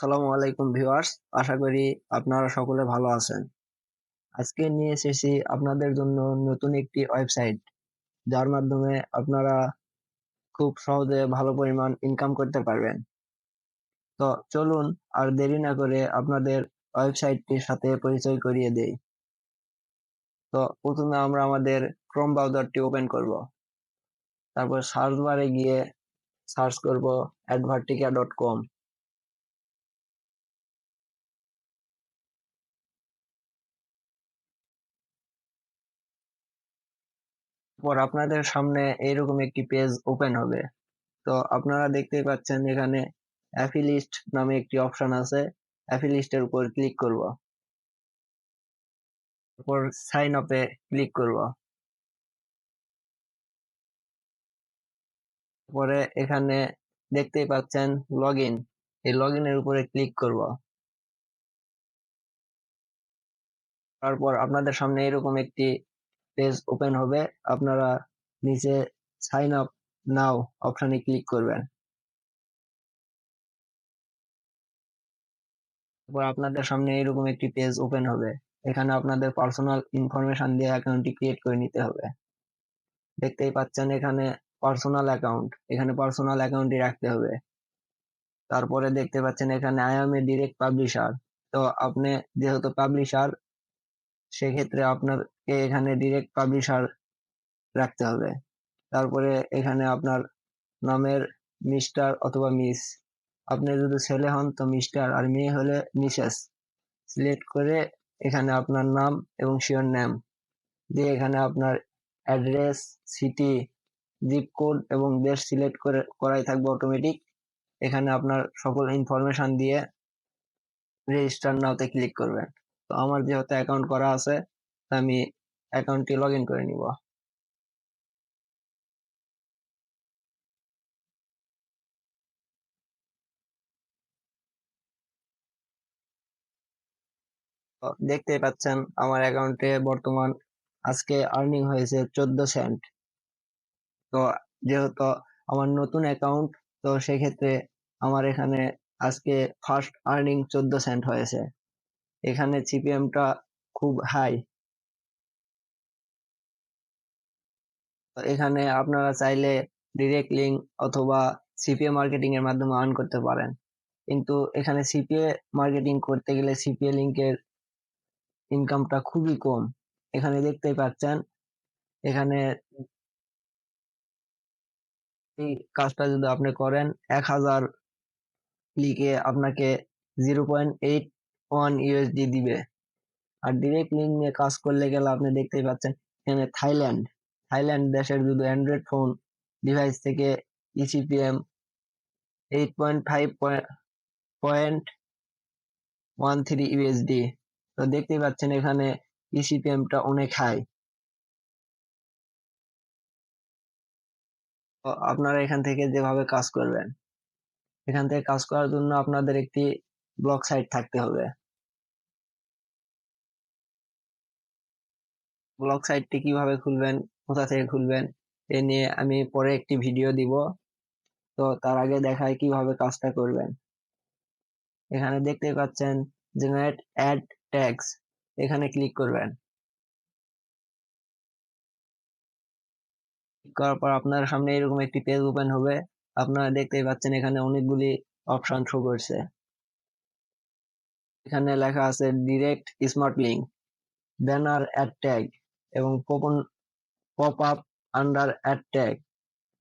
আসসালামু আলাইকুম ভিউয়ার্স, আশা করি আপনারা সকলে ভালো আছেন। আজকে নিয়ে এসেছি আপনাদের জন্য নতুন একটি ওয়েবসাইট, যার মাধ্যমে আপনারা খুব সহজে ভালো পরিমাণ ইনকাম করতে পারবেন। তো চলুন আর দেরি না করে আপনাদের ওয়েবসাইটটির সাথে পরিচয় করিয়ে দেই। তো প্রথমে আমরা আমাদের ক্রোম ব্রাউজারটি ওপেন করব। তারপর সার্চ বারে গিয়ে সার্চ করব advertica.com। পর আপনাদের সামনে এইরকম একটি পেজ ওপেন হবে। তো আপনারা দেখতেই পাচ্ছেন এখানে অ্যাফিলিস্ট নামে একটি অপশন আছে। অ্যাফিলিস্টের উপর ক্লিক করব, তারপর সাইন আপে ক্লিক করব। পরে এখানে দেখতেই পাচ্ছেন লগইন, এই লগইনের উপরে ক্লিক করব। তারপর আপনাদের সামনে এরকম একটি পেজ ওপেন হবে। আপনারা নিচে সাইন আপ নাও অপশনে ক্লিক করবেন। তারপর আপনাদের সামনে এরকম একটি পেজ ওপেন হবে। এখানে আপনাদের পার্সোনাল ইনফরমেশন দিয়ে অ্যাকাউন্টটি ক্রিয়েট করে নিতে হবে। দেখতেই পাচ্ছেন এখানে পার্সোনাল অ্যাকাউন্ট, এখানে পার্সোনাল অ্যাকাউন্টই রাখতে হবে। তারপরে দেখতে পাচ্ছেন এখানে I M a direct publisher. তো আপনি যেহেতু পাবলিশার, সেক্ষেত্রে আপনাকে এখানে ডিরেক্ট পাবলিশার রাখতে হবে। তারপরে এখানে আপনার নামের মিস্টার অথবা মিস, আপনি যদি ছেলে হন তো মিস্টার, আর মেয়ে হলে মিসেস সিলেক্ট করে এখানে আপনার নাম এবং শিওর নেম দিয়ে এখানে আপনার অ্যাড্রেস, সিটি, জিপ কোড এবং দেশ সিলেক্ট করাই থাকবে অটোমেটিক। এখানে আপনার সকল ইনফরমেশন দিয়ে রেজিস্টার নাওতে ক্লিক করবেন। তো আমার যেহেতু অ্যাকাউন্ট করা আছে, আমি অ্যাকাউন্টটি লগ ইন করে নিব। তো দেখতেই পাচ্ছেন আমার অ্যাকাউন্টে বর্তমান আজকে আর্নিং হয়েছে 14 সেন্ট। তো যেহেতু আমার নতুন অ্যাকাউন্ট, তো সেক্ষেত্রে আমার এখানে আজকে ফার্স্ট আর্নিং 14 সেন্ট হয়েছে। এখানে সিপিএমটা খুব হাই। তো এখানে আপনারা চাইলে ডিরেক্ট লিঙ্ক অথবা সিপিএ মার্কেটিং এর মাধ্যমে আর্ন করতে পারেন, কিন্তু এখানে সিপিএ মার্কেটিং করতে গেলে সিপিএ লিঙ্কের ইনকামটা খুবই কম। এখানে দেখতেই পাচ্ছেন এখানে এই কাজটা যদি আপনি করেন 1000 ক্লিকে আপনাকে 0.81 USD দিবে। আর ডিরেক্ট লিঙ্ক নিয়ে কাজ করলে গেলে আপনি দেখতেই পাচ্ছেন এখানে থাইল্যান্ড দেশের যদি অ্যান্ড্রয়েড ফোন ডিভাইস থেকে ইসিপিএম 8.5.13 USD। তো দেখতেই পাচ্ছেন এখানে ইসিপিএমটা অনেক হাই। তো আপনারা এখান থেকে যেভাবে কাজ করবেন, এখান থেকে কাজ করার জন্য আপনাদের একটি ব্লগ সাইট থাকতে হবে। ব্লগ সাইটটি কিভাবে খুলবেন, কোথা থেকে খুলবেন, এ নিয়ে আমি পরে একটি ভিডিও দিব। তো তার আগে দেখায় কিভাবে কাজটা করবেন। এখানে দেখতে পাচ্ছেন জেনারেট অ্যাড ট্যাগস, এখানে ক্লিক করবেন। ক্লিক করার পর আপনার সামনে এরকম একটি পেজ ওপেন হবে। আপনারা দেখতেই পাচ্ছেন এখানে অনেকগুলি অপশন শো করছে। এখানে লেখা আছে direct smart link, banner ad tag এবং pop up under ad tag,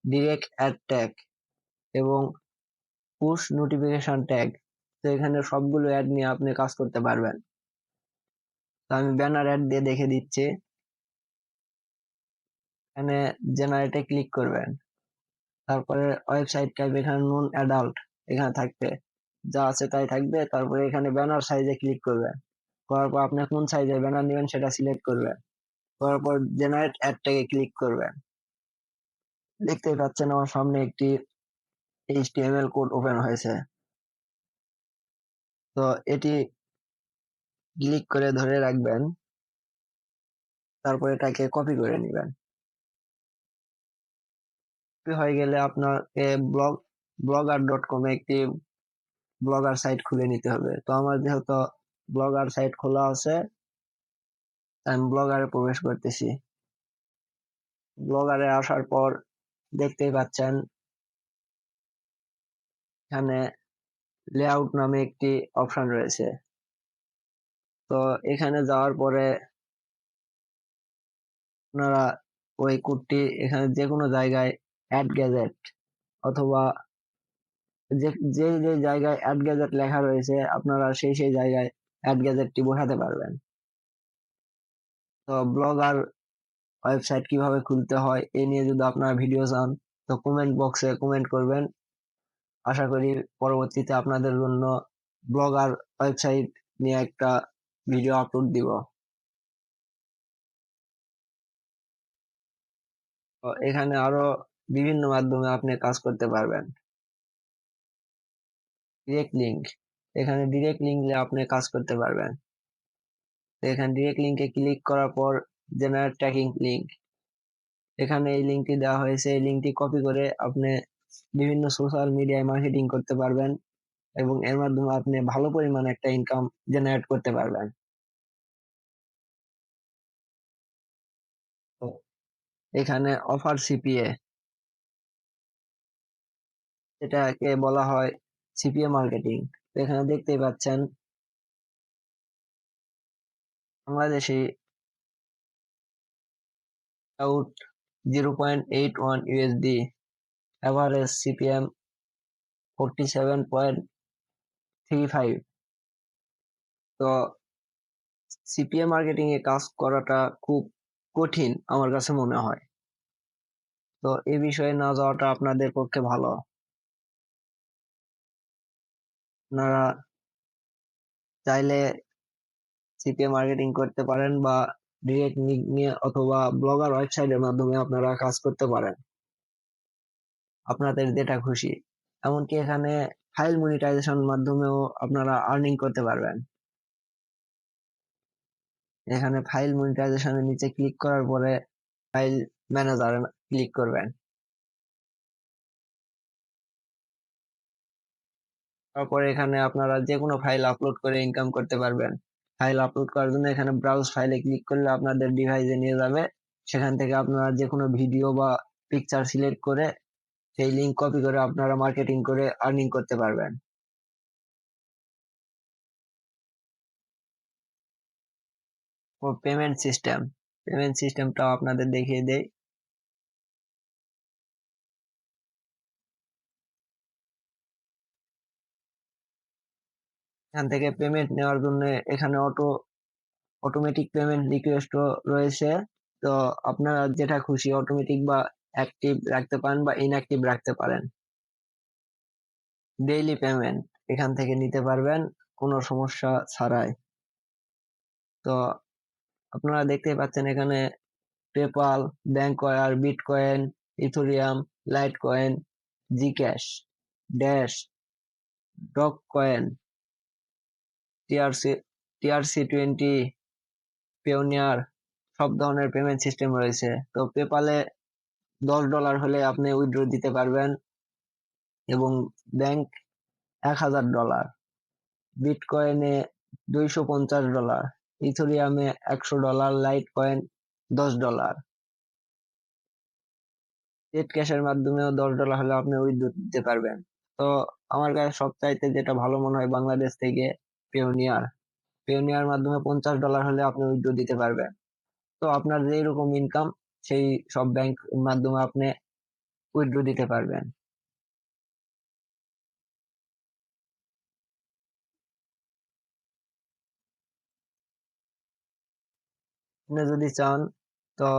direct ad tag এবং পুশ নোটিফিকেশন ট্যাগ। তো এখানে সবগুলো অ্যাড নিয়ে আপনি কাজ করতে পারবেন। তো আমি ব্যানার অ্যাড দিয়ে দেখে দিচ্ছি। এখানে জেনারেটে ক্লিক করবেন। তারপরে ওয়েবসাইট টাইপ এখানে নন অ্যাডাল্ট এখানে থাকবে, যা আছে তাই থাকবে। তারপরে এখানে ব্যানার সাইজে ক্লিক করবেন। করার পর আপনি কোন সাইজের ব্যানার নেবেন সেটা সিলেক্ট করবেন। করার পর জেনারেট অ্যাড ট্যাগে ক্লিক করবেন। দেখতেই পাচ্ছেন আমার সামনে একটি HTML কোড ওপেন হয়েছে। তো এটি ক্লিক করে ধরে রাখবেন, তারপর এটাকে কপি করে নেবেন। কপি হয়ে গেলে আপনাকে ব্লগার.com একটি ব্লগার সাইট খুলে নিতে হবে। তো আমার যেহেতু ব্লগার সাইট খোলা আছে, আমি ব্লগারে প্রবেশ করতেছি। ব্লগারে আসার পর দেখতেই পাচ্ছেন এখানে লেআউট নামে একটি অপশন রয়েছে। তো এখানে যাওয়ার পরে আপনারা ওই কোডটি এখানে যে কোনো জায়গায় অ্যাড গ্যাজেট অথবা যে যে যে জায়গায় অ্যাড গ্যাজেট লেখা রয়েছে আপনারা সেই সেই জায়গায় অ্যাড গ্যাজেটটি বসাতে পারবেন। তো ব্লগার ওয়েবসাইট কিভাবে খুলতে হয় এ নিয়ে যদি আপনারা ভিডিও চান তো কমেন্ট বক্সে কমেন্ট করবেন। আশা করি পরবর্তীতে আপনাদের জন্য ব্লগার ওয়েবসাইট নিয়ে একটা ভিডিও আপলোড দিব। তো এখানে আরো বিভিন্ন মাধ্যমে আপনি কাজ করতে পারবেন। ডিরেক্ট লিঙ্ক, এখানে ডিরেক্ট লিঙ্কে আপনি কাজ করতে পারবেন। তো এখানে ডিরেক্ট লিঙ্কে ক্লিক করার পর জেনারেট ট্র্যাকিং লিঙ্ক, এখানে এই লিঙ্কটি দেওয়া হয়েছে। এই লিঙ্কটি কপি করে আপনি বিভিন্ন সোশ্যাল মিডিয়ায় মার্কেটিং করতে পারবেন এবং এর মাধ্যমে আপনি ভালো পরিমাণে একটা ইনকাম জেনারেট করতে পারবেন। তো এখানে অফার সিপিএ, এটাকে বলা হয় সিপিএ মার্কেটিং। তো এখানে দেখতেই পাচ্ছেন Bangladeshi out 0.81 USD, average CPM 47.35। তো সিপিএ মার্কেটিং এ কাজ করাটা খুব কঠিন আমার কাছে মনে হয়। তো এই বিষয়ে না যাওয়াটা আপনাদের পক্ষে ভালো। আপনারা চাইলে সিপিএ মার্কেটিং করতে পারেন বা ডিরেক্ট লিঙ্ক নিয়ে অথবা ব্লগার ওয়েবসাইটের মাধ্যমে আপনারা কাজ করতে পারেন, আপনাদের যেটা খুশি। এমনকি এখানে ফাইল মনিটাইজেশন মাধ্যমেও আপনারা আর্নিং করতে পারবেন। এখানে ফাইল মনিটাইজেশনের নিচে ক্লিক করার পরে ফাইল ম্যানেজারে ক্লিক করবেন। তারপরে এখানে আপনারা যে কোনো ফাইল আপলোড করে ইনকাম করতে পারবেন। ফাইল আপলোড করার জন্য এখানে ব্রাউজ ফাইলে ক্লিক করলে আপনাদের ডিভাইসে নিয়ে যাবে। সেখান থেকে আপনারা যে কোনো ভিডিও বা পিকচার সিলেক্ট করে সেই লিঙ্ক কপি করে আপনারা মার্কেটিং করে আর্নিং করতে পারবেন। ও পেমেন্ট সিস্টেমটাও আপনাদের দেখিয়ে দেই। এখান থেকে পেমেন্ট নেওয়ার জন্য এখানে অটোমেটিক পেমেন্ট রিকোয়েস্টও রয়েছে। তো আপনারা যেটা খুশি অটোমেটিক বা অ্যাক্টিভ রাখতে পারেন বা ইনঅ্যাক্টিভ রাখতে পারেন। ডেইলি পেমেন্ট এখান থেকে নিতে পারবেন কোনো সমস্যা ছাড়াই। তো আপনারা দেখতেই পাচ্ছেন এখানে PayPal, bank wire, Bitcoin, Ethereum, Litecoin, Zcash, Dash, Dogecoin, TRC TRC 20, Payoneer, সব ধরনের পেমেন্ট সিস্টেম রয়েছে। তো পেপালে $10 হলে আপনি উইথড্র দিতে পারবেন এবং ব্যাংক $1000, বিটকয়েনে $250, ইথেরিয়ামে $100, লাইট কয়েন $10। নেট ক্যাশের মাধ্যমেও $10 হলে আপনি উইথড্র দিতে পারবেন। তো আমার কাছে সবচাইতে যেটা ভালো মনে হয় বাংলাদেশ থেকে পেওনিয়ার মাধ্যমে $50 হলে আপনি উইথড্র দিতে পারবেন। তো আপনার যেই রকম ইনকাম সেই সব ব্যাংক মাধ্যমে আপনি উইথড্র দিতে পারবেন। আপনি যদি চান তো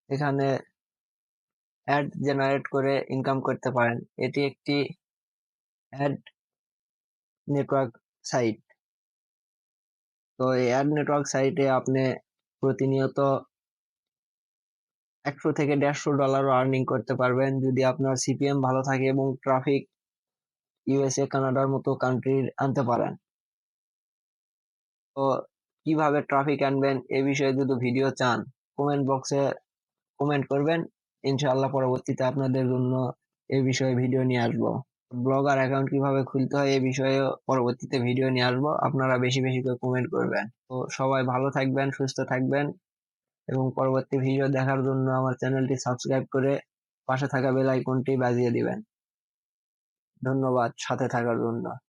এখানে অ্যাড জেনারেট করে ইনকাম করতে পারেন। এটি একটি অ্যাড নেটওয়ার্ক সাইট। তো এই অ্যাড নেটওয়ার্ক সাইটে আপনি প্রতিনিয়ত $100 থেকে $150 আর্নিং করতে পারবেন যদি আপনার সিপিএম ভালো থাকে এবং ট্রাফিক ইউএসএ, কানাডার মতো কান্ট্রির আনতে পারেন। তো কিভাবে ট্রাফিক আনবেন এ বিষয়ে যদি ভিডিও চান কমেন্ট বক্সে কমেন্ট করবেন, ইনশাআল্লাহ পরবর্তীতে আপনাদের জন্য এই বিষয়ে ভিডিও নিয়ে আসবো। ব্লগার অ্যাকাউন্ট কিভাবে খুলতে হয় এই বিষয়ে পরবর্তীতে ভিডিও নিয়ে আসবো। আপনারা বেশি বেশি করে কমেন্ট করবেন। তো সবাই ভালো থাকবেন, সুস্থ থাকবেন এবং পরবর্তী ভিডিও দেখার জন্য আমার চ্যানেলটি সাবস্ক্রাইব করে পাশে থাকা বেল আইকনটি বাজিয়ে দিবেন। ধন্যবাদ সাথে থাকার জন্য।